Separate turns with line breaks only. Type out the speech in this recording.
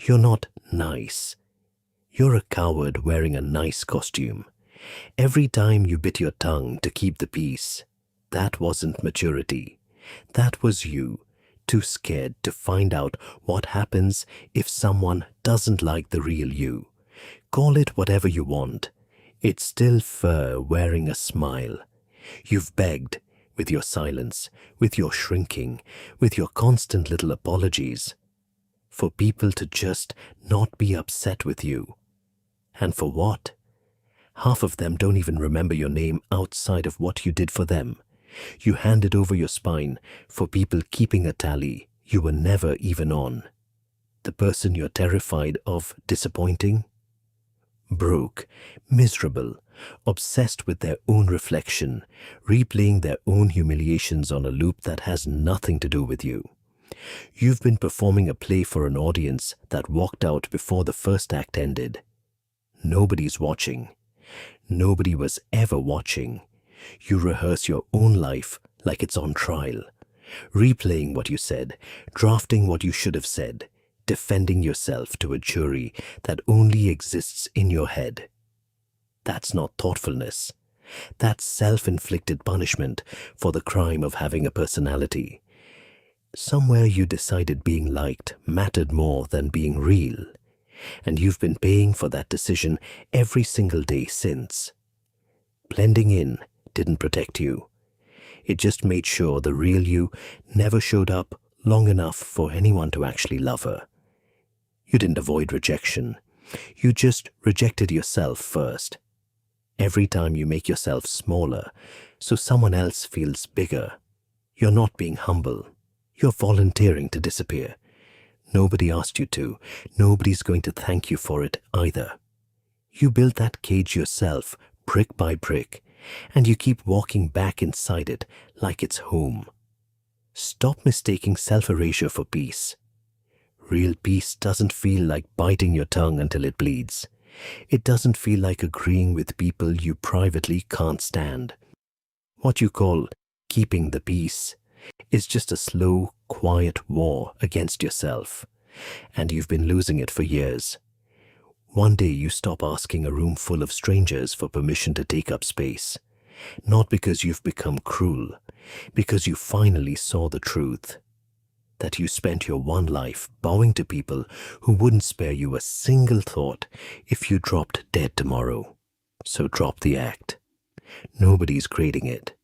You're not nice. You're a coward wearing a nice costume. Every time you bit your tongue to keep the peace, that wasn't maturity. That was you, too scared to find out what happens if someone doesn't like the real you. Call it whatever you want. It's still fur wearing a smile. You've begged, with your silence, with your shrinking, with your constant little apologies, for people to just not be upset with you. And for what? Half of them don't even remember your name outside of what you did for them. You handed over your spine for people keeping a tally you were never even on. The person you're terrified of disappointing? Broke, miserable, obsessed with their own reflection, replaying their own humiliations on a loop that has nothing to do with you. You've been performing a play for an audience that walked out before the first act ended. Nobody's watching. Nobody was ever watching. You rehearse your own life like it's on trial, replaying what you said, drafting what you should have said, defending yourself to a jury that only exists in your head. That's not thoughtfulness. That's self-inflicted punishment for the crime of having a personality. Somewhere you decided being liked mattered more than being real, and you've been paying for that decision every single day since. Blending in didn't protect you. It just made sure the real you never showed up long enough for anyone to actually love her. You didn't avoid rejection. You just rejected yourself first. Every time you make yourself smaller so someone else feels bigger, you're not being humble. You're volunteering to disappear. Nobody asked you to. Nobody's going to thank you for it either. You built that cage yourself, brick by brick, and you keep walking back inside it like it's home. Stop mistaking self-erasure for peace. Real peace doesn't feel like biting your tongue until it bleeds. It doesn't feel like agreeing with people you privately can't stand. What you call keeping the peace is just a slow, quiet war against yourself, and you've been losing it for years. One day you stop asking a room full of strangers for permission to take up space, not because you've become cruel, because you finally saw the truth, that you spent your one life bowing to people who wouldn't spare you a single thought if you dropped dead tomorrow. So drop the act. Nobody's grading it.